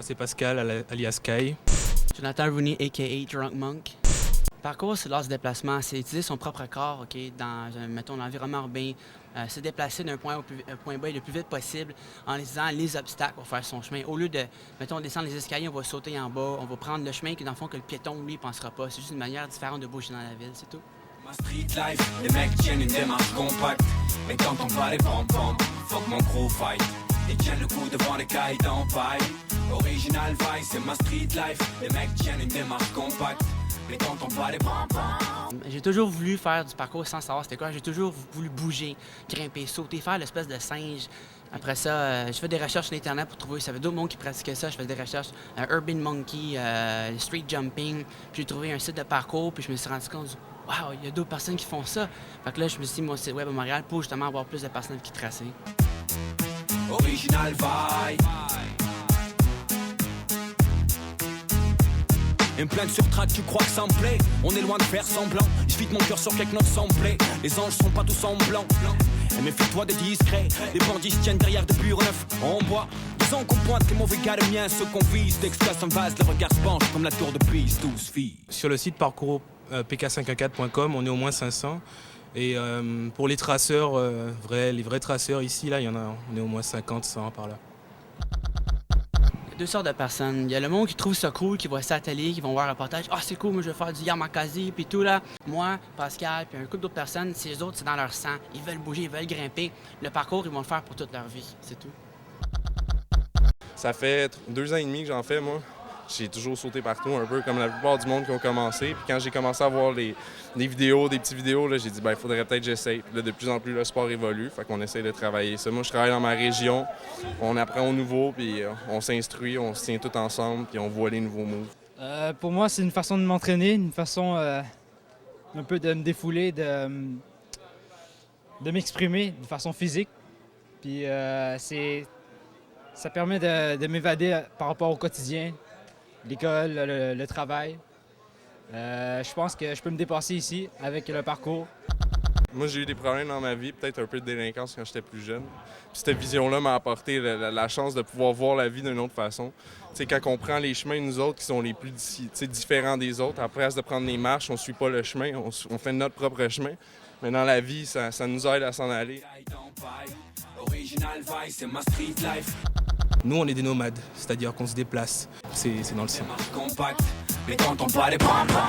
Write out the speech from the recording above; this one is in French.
c'est Pascal, alias Sky. Jonathan Rooney, a.k.a. Drunk Monk. Le parcours, c'est lors du déplacement. C'est utiliser son propre corps, OK, dans, mettons, l'environnement urbain. Se déplacer d'un point A au point B le plus vite possible en utilisant les obstacles pour faire son chemin. Au lieu de, mettons, descendre les escaliers, on va sauter en bas, on va prendre le chemin que, dans le fond, que le piéton, lui, ne pensera pas. C'est juste une manière différente de bouger dans la ville, c'est tout. Ma street life, les mecs tiennent une démarche compacte. Mais quand on parle les pom-pom, fuck mon crew fight. Ils tiennent le coup devant les cailles dans paille. Original vice, c'est ma street life. Les mecs tiennent une démarche compacte. Mais quand on parle les pom-pom. J'ai toujours voulu faire du parcours sans savoir c'était quoi. J'ai toujours voulu bouger, grimper, sauter, faire l'espèce de singe. Après ça, je fais des recherches sur Internet pour trouver. Ça fait d'autres mondes qui pratiquaient ça. Je fais des recherches. Urban Monkey, street jumping. Puis j'ai trouvé un site de parcours. Puis je me suis rendu compte, wow, il y a d'autres personnes qui font ça. Fait que là, je me suis dit, mon site web à Montréal pour justement avoir plus de personnes qui tracer. Original vibe. Une plainte sur track, tu crois que ça me plaît? On est loin de faire semblant. Je vide mon cœur sur quelques notes sans plaît. Les anges sont pas tous en blanc. Et méfie-toi des discrets. Les bandits se tiennent derrière des purs neufs. On boit. Disons qu'on pointe les mauvais gars, les miens, ceux qu'on vise. D'excase un vase, le regard se penche comme la tour de Pise. 12 filles. Sur le site parcours pk514.com, on est au moins 500. Et pour les traceurs, les vrais traceurs ici, là, il y en a, on est au moins 50, 100 par là. Il y a deux sortes de personnes. Il y a le monde qui trouve ça cool, qui voit ça à la télé, qui vont voir un reportage. Ah, c'est cool, moi je vais faire du yamakasi, puis tout là. Moi, Pascal, puis un couple d'autres personnes, ces autres, c'est dans leur sang. Ils veulent bouger, ils veulent grimper. Le parcours, ils vont le faire pour toute leur vie, c'est tout. Ça fait 2 ans et demi que j'en fais, moi. J'ai toujours sauté partout, un peu comme la plupart du monde qui ont commencé. Puis quand j'ai commencé à voir des vidéos, des petites vidéos, là, j'ai dit, il faudrait peut-être que j'essaye. Puis là, de plus en plus, le sport évolue, fait qu'on essaie de travailler ça. Moi, je travaille dans ma région, on apprend au nouveau, puis on s'instruit, on se tient tous ensemble, puis on voit les nouveaux moves. Pour moi, c'est une façon de m'entraîner, une façon un peu de me défouler, de m'exprimer de façon physique. Puis ça permet de m'évader par rapport au quotidien. L'école, le travail. Je pense que je peux me dépasser ici avec le parcours. Moi, j'ai eu des problèmes dans ma vie, peut-être un peu de délinquance quand j'étais plus jeune. Puis cette vision-là m'a apporté la chance de pouvoir voir la vie d'une autre façon. T'sais, quand on prend les chemins, nous autres, qui sont les plus différents des autres, après, à place de prendre les marches, on ne suit pas le chemin, on fait notre propre chemin. Mais dans la vie, ça nous aide à s'en aller. Original vice, c'est ma street life. Nous, on est des nomades, c'est-à-dire qu'on se déplace. C'est dans le sang. Compact, mais quand on parle les pom-pom.